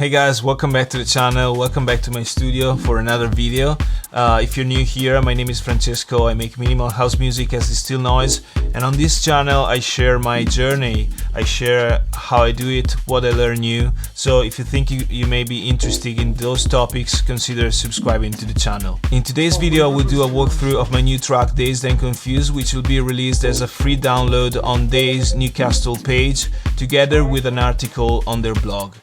Hey guys, welcome back to the channel, welcome back to my studio for another video. If you're new here, my name is Francesco. I make minimal house music as distilled noise, and on this channel I share my journey. I share how I do it, what I learn new. So if you think you may be interested in those topics, consider subscribing to the channel. In today's video I will do a walkthrough of my new track Dazed and Confused, which will be released as a free download on Daze Newcastle page, together with an article on their blog.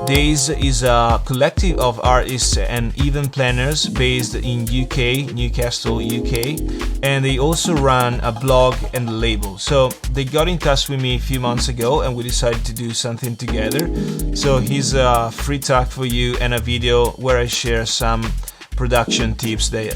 Daze is a collective of artists and event planners based in UK, Newcastle, UK, and they also run a blog and a label. So they got in touch with me a few months ago and we decided to do something together. So here's a free track for you and a video where I share some production tips that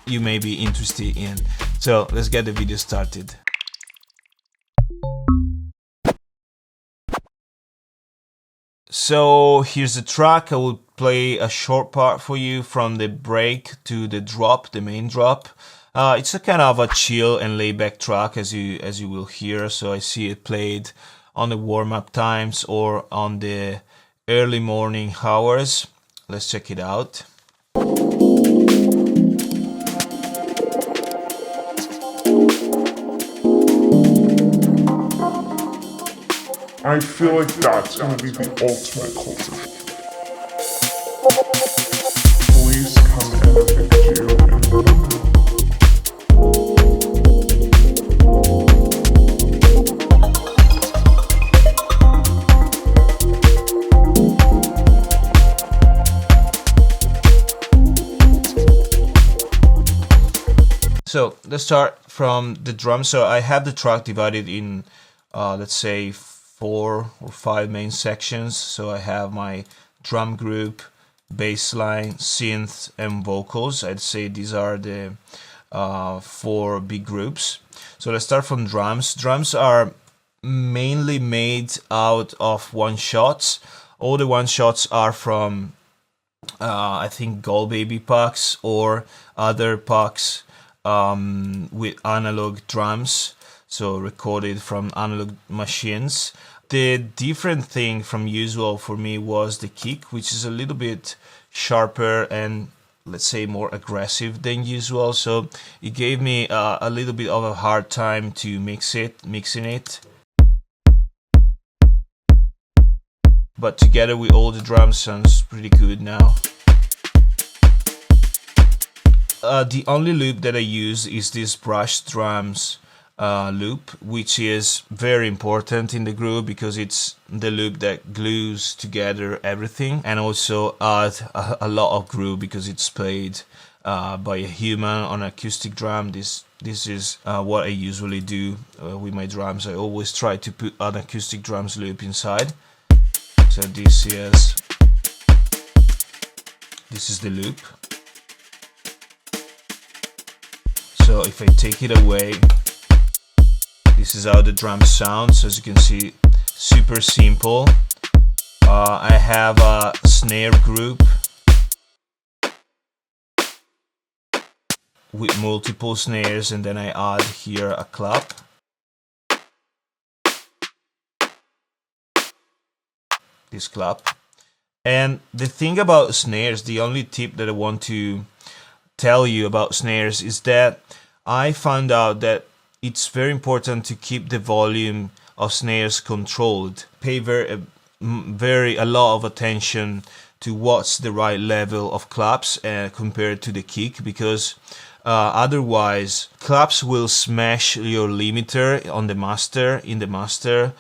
you may be interested in. So let's get the video started. So here's the track. I will play a short part for you from the break to the drop, the main drop. It's a kind of a chill and laid-back track, as you will hear. So I see it played on the warm-up times or on the early morning hours. Let's check it out. I feel like that's gonna be the ultimate culture. Police come and evict you So let's start from the drum. So I have the track divided in let's say 4 or 5 main sections. So I have my drum group, bass line, synth and vocals. I'd say these are the 4 big groups. So let's start from drums. Drums are mainly made out of one-shots. All the one-shots are from I think Gold Baby packs or other packs with analog drums, so recorded from analog machines. The different thing from usual for me was the kick, which is a little bit sharper and let's say more aggressive than usual. So it gave me a little bit of a hard time to mixing it. But together with all the drums sounds pretty good now. The only loop that I use is this brush drums loop, which is very important in the groove because it's the loop that glues together everything and also add a lot of groove because it's played by a human on acoustic drum. This is what I usually do with my drums. I always try to put an acoustic drums loop inside. So this is the loop. So if I take it away, this is how the drum sounds. As you can see, super simple. I have a snare group with multiple snares, and then I add here a clap. This clap. And the thing about snares, the only tip that I want to tell you about snares is that I found out that it's very important to keep the volume of snares controlled. Pay a lot of attention to what's the right level of claps compared to the kick, because otherwise claps will smash your limiter on the master in the master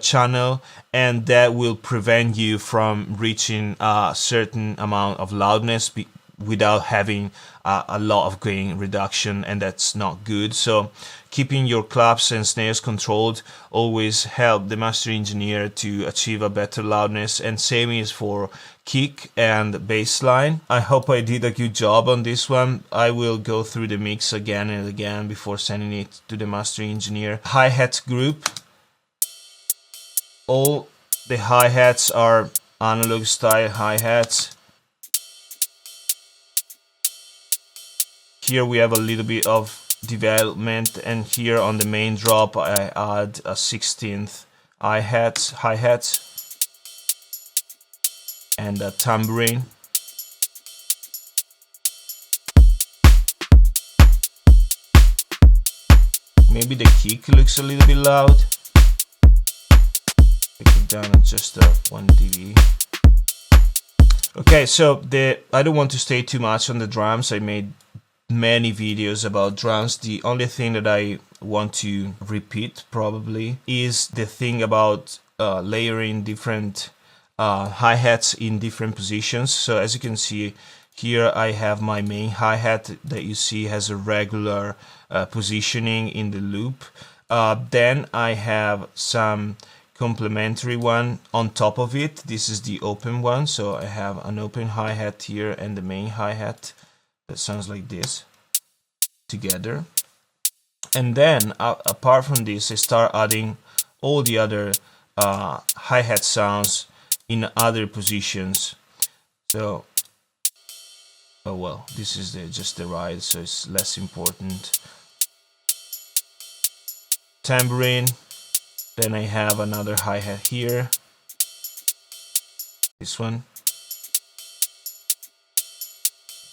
channel, and that will prevent you from reaching a certain amount of loudness without having a lot of gain reduction, and that's not good. So keeping your claps and snares controlled always help the master engineer to achieve a better loudness, and same is for kick and bass line. I hope I did a good job on this one. I will go through the mix again and again before sending it to the master engineer. Hi-hat group. All the hi-hats are analog style hi-hats. Here we have a little bit of development, and here on the main drop I add a 16th hi-hats, and a tambourine. Maybe the kick looks a little bit loud. Take it down at just 1 dB. Okay, so I don't want to stay too much on the drums. I made many videos about drums. The only thing that I want to repeat probably is the thing about layering different hi-hats in different positions. So as you can see here, I have my main hi-hat that you see has a regular positioning in the loop. Then I have some complementary one on top of it. This is the open one, so I have an open hi-hat here and the main hi-hat that sounds like this together. And then apart from this, I start adding all the other hi-hat sounds in other positions. So oh well, this is just the ride, so it's less important. Tambourine. Then I have another hi-hat here. This one.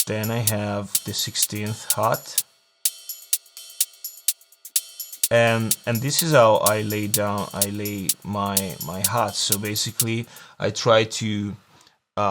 Then I have the 16th hot. And this is how I lay my hats. So basically I try to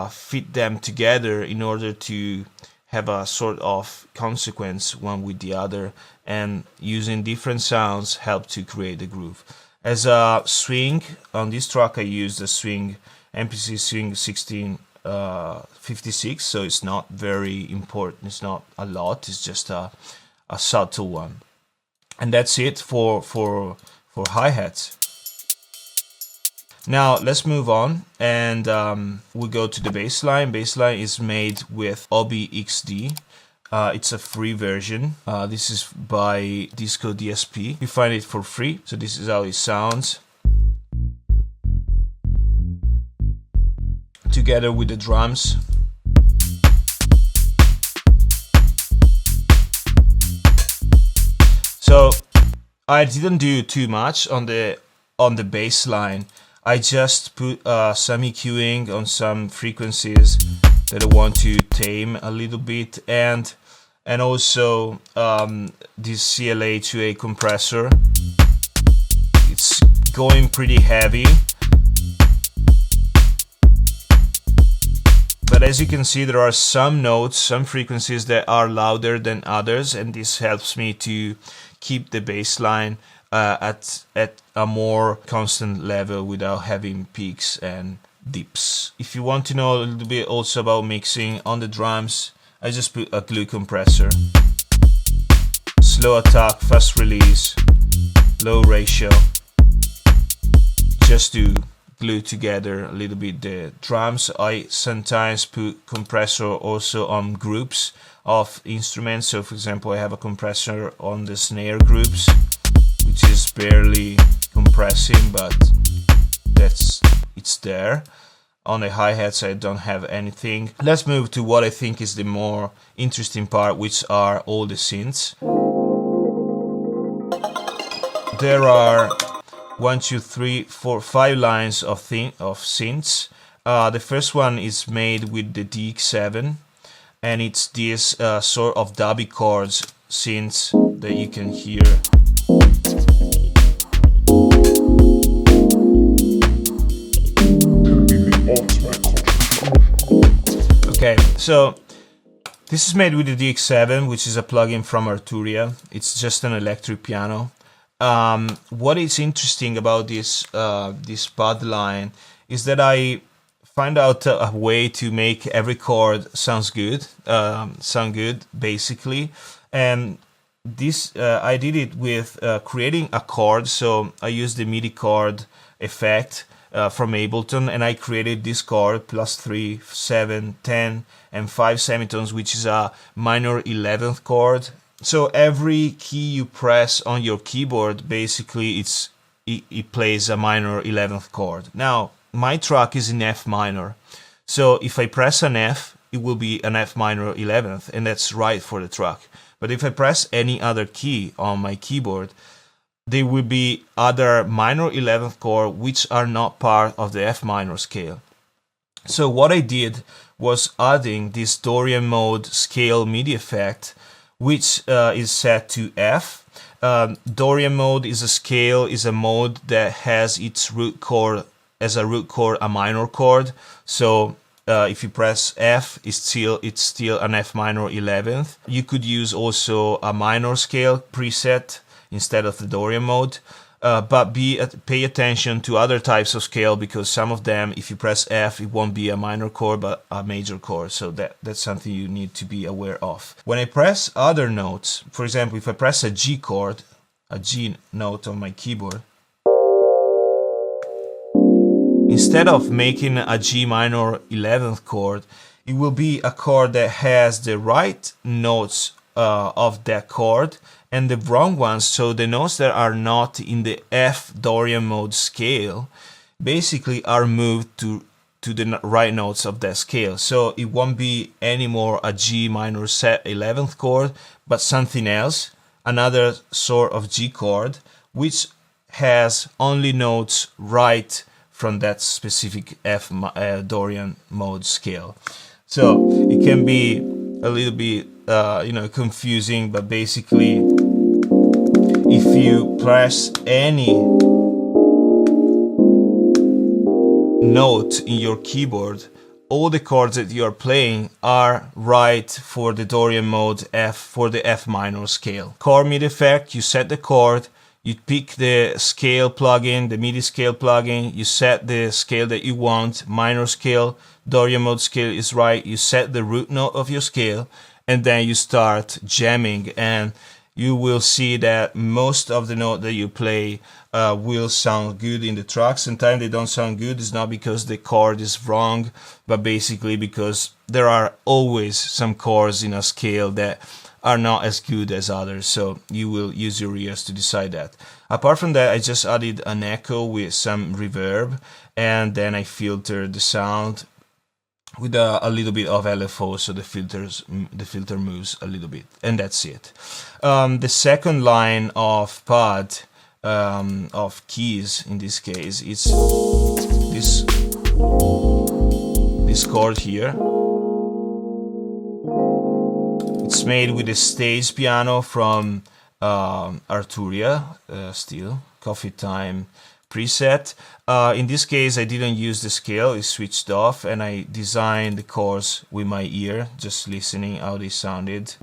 fit them together in order to have a sort of consequence one with the other, and using different sounds help to create the groove. As a swing, on this track I used a swing, MPC swing 1656, so it's not very important, it's not a lot, it's just a subtle one. And that's it for hi-hats. Now let's move on, and we go to the Bassline. Bassline is made with OBXD. It's a free version. This is by Disco DSP. You find it for free. So this is how it sounds. Together with the drums. So I didn't do too much on the Bassline. I just put some EQing on some frequencies that I want to tame a little bit, and also this CLA to a compressor. It's going pretty heavy, but as you can see, there are some notes, some frequencies that are louder than others, and this helps me to keep the bassline at a more constant level without having peaks and dips. If you want to know a little bit also about mixing on the drums, I just put a glue compressor. Slow attack, fast release, low ratio, just to glue together a little bit the drums. I sometimes put compressor also on groups of instruments. So for example, I have a compressor on the snare groups, which is barely compressing, but it's there. On the hi-hats I don't have anything. Let's move to what I think is the more interesting part, which are all the synths. There are 1, 2, 3, 4, 5 lines of synths. The first one is made with the DX7, and it's this sort of dubby chords synths that you can hear. Okay, so this is made with the DX7, which is a plugin from Arturia. It's just an electric piano. What is interesting about this pad line is that I find out a way to make every chord sound good basically, and this I did it with creating a chord. So I used the MIDI chord effect from Ableton, and I created this chord +3, 7, 10, and 5 semitones, which is a minor 11th chord. So every key you press on your keyboard, basically it plays a minor 11th chord. Now my track is in F minor, so if I press an F, it will be an F minor 11th, and that's right for the track. But if I press any other key on my keyboard, there will be other minor 11th chord which are not part of the F minor scale. So what I did was adding this Dorian mode scale MIDI effect, which is set to F. Dorian mode is a scale, is a mode that has its root chord as a root chord a minor chord. So if you press F, it's still an F minor 11th. You could use also a minor scale preset instead of the Dorian mode. But pay attention to other types of scale, because some of them, if you press F, it won't be a minor chord but a major chord. So that's something you need to be aware of. When I press other notes, for example, if I press a G chord, a G note on my keyboard, instead of making a G minor 11th chord, it will be a chord that has the right notes of that chord and the wrong ones, so the notes that are not in the F Dorian mode scale basically are moved to the right notes of that scale. So it won't be anymore a G minor 11th chord, but something else, another sort of G chord, which has only notes right from that specific F Dorian mode scale. So it can be a little bit confusing, but basically if you press any note in your keyboard, all the chords that you are playing are right for the Dorian mode F, for the F minor scale. Chord MIDI effect, you set the chord, you pick the scale plugin, the MIDI scale plugin, you set the scale that you want, minor scale, Dorian mode scale is right, you set the root note of your scale, and then you start jamming, and you will see that most of the note that you play will sound good in the track. Sometimes they don't sound good. It's not because the chord is wrong, but basically because there are always some chords in a scale that are not as good as others. So you will use your ears to decide that. Apart from that, I just added an echo with some reverb, and then I filtered the sound with a little bit of LFO, so the filter moves a little bit, and that's it. The second line of pad of keys, in this case, it's this chord here. It's made with a stage piano from Arturia, still Coffee Time preset. In this case, I didn't use the scale, it's switched off, and I designed the chords with my ear, just listening how they sounded.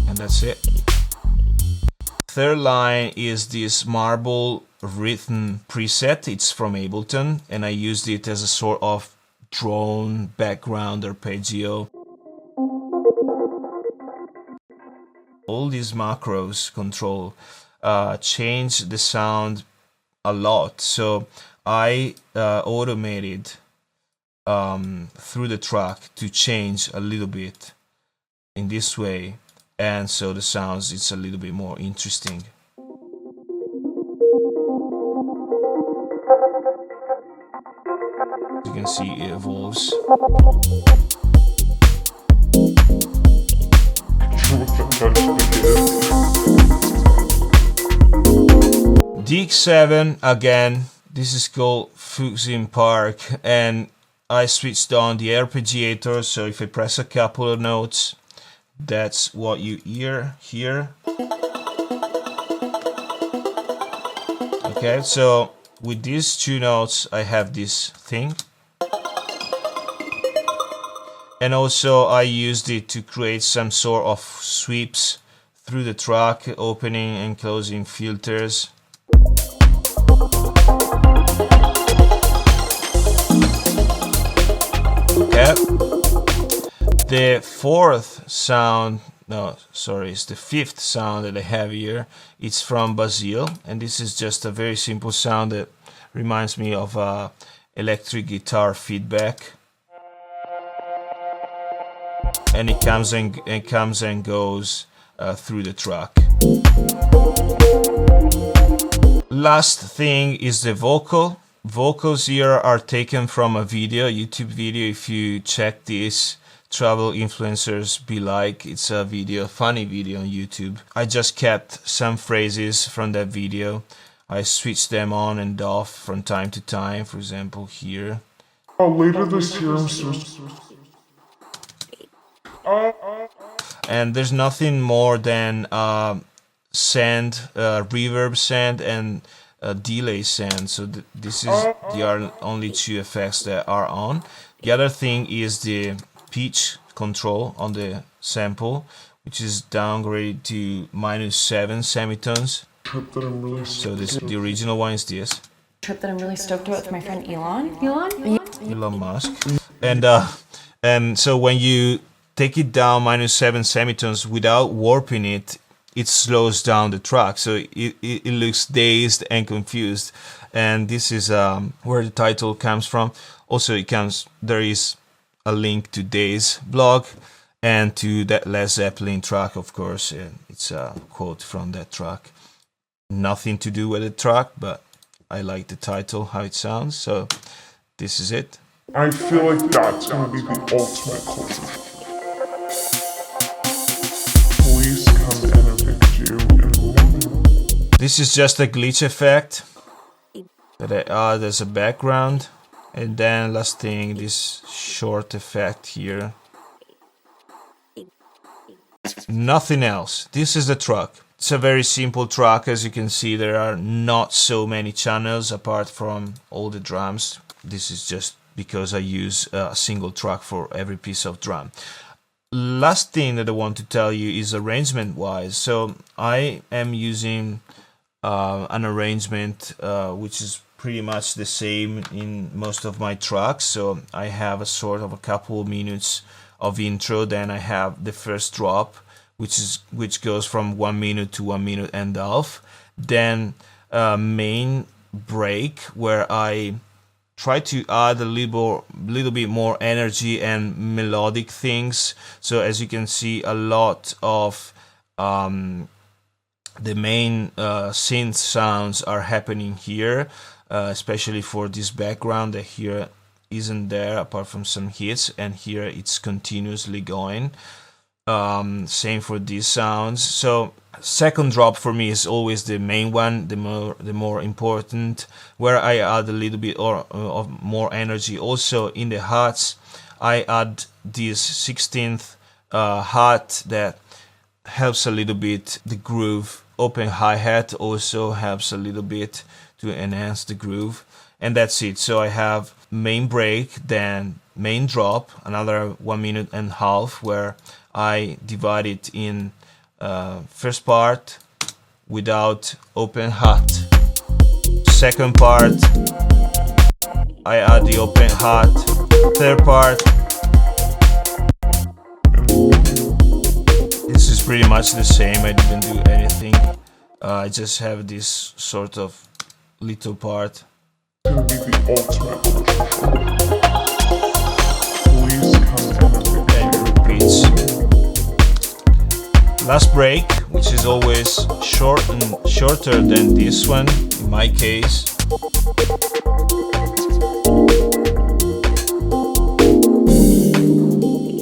And that's it. Third line is this marble rhythm preset. It's from Ableton, and I used it as a sort of drone background arpeggio. All these macros control change the sound a lot, so I automated through the track to change a little bit in this way, and so the sounds, it's a little bit more interesting. You can see it evolves. DX7 again, this is called Fuxin Park, and I switched on the arpeggiator, so if I press a couple of notes, that's what you hear here. Okay, so with these two notes I have this thing, and also I used it to create some sort of sweeps through the track, opening and closing filters. Okay. The fourth sound, no, sorry, it's the fifth sound that I have here. It's from Basil, and this is just a very simple sound that reminds me of electric guitar feedback. And it comes and goes through the track. Last thing is the vocal. Vocals here are taken from a video, YouTube video. If you check this, Travel Influencers Be Like, it's a video, funny video on YouTube. I just kept some phrases from that video. I switch them on and off from time to time. For example, here. Later this year, I'm And there's nothing more than send, reverb send, and delay send. So this is the are only two effects that are on. The other thing is the pitch control on the sample, which is downgraded to -7 semitones. So this, the original one is this. Trip that I'm really stoked about with my friend Elon. Elon Musk. And so when you take it down -7 semitones without warping it, it slows down the track, so it looks dazed and confused. And this is where the title comes from. Also, there is a link to Daze blog and to that Led Zeppelin track, of course. And it's a quote from that track. Nothing to do with the track, but I like the title, how it sounds. So this is it. I feel like that's gonna be the ultimate closure. Police come and evict you in the morning. This is just a glitch effect that I add as a background. And then last thing, this short effect here. Nothing else. This is the track. It's a very simple track. As you can see, there are not so many channels apart from all the drums. This is just because I use a single track for every piece of drum. Last thing that I want to tell you is arrangement wise. So I am using an arrangement which is pretty much the same in most of my tracks. So I have a sort of a couple of minutes of intro, then I have the first drop, which goes from 1 minute to 1 minute and a half. Then main break, where I try to add a little bit more energy and melodic things. So as you can see, a lot of the main synth sounds are happening here, especially for this background that here isn't there apart from some hits, and here it's continuously going. Same for these sounds. So second drop for me is always the main one, the more important, where I add a little bit of more energy. Also in the hats, I add this 16th hat that helps a little bit the groove. Open hi-hat also helps a little bit to enhance the groove, and that's it. So I have main break, then main drop, another 1 minute and a half, where I divide it in first part without open hat, second part I add the open hat, third part this is pretty much the same. I didn't do anything, I just have this sort of little part. It's gonna be the ultimate closure. Police come and evict you. Repeats. Last break, which is always shorter than this one in my case.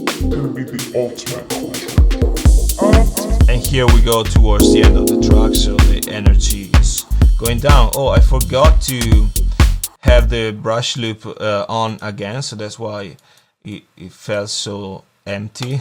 It's gonna be the ultimate closure. And here we go towards the end of the track, so the energy is going down. Oh, I forgot to have the brush loop on again, so that's why it felt so empty.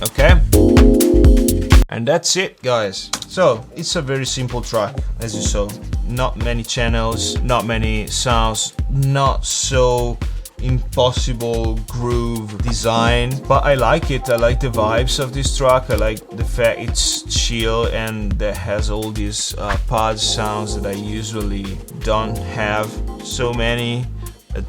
Okay, and that's it, guys. So it's a very simple track, as you saw. Not many channels, not many sounds, not so impossible groove design, but I like it. I like the vibes of this track. I like the fact it's chill and that has all these pad sounds that I usually don't have so many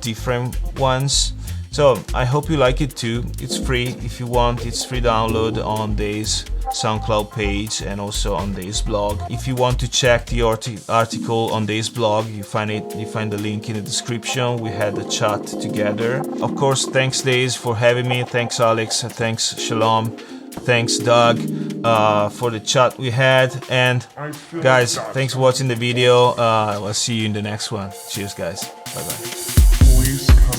different ones. So I hope you like it too. It's free if you want. It's free download on Daze SoundCloud page and also on Daze blog. If you want to check the article on Daze blog, you find the link in the description. We had a chat together. Of course, thanks Daze for having me. Thanks Alex. Thanks Shalom. Thanks, Doug, for the chat we had. And guys, thanks for watching the video. I'll see you in the next one. Cheers, guys. Bye bye. Please come.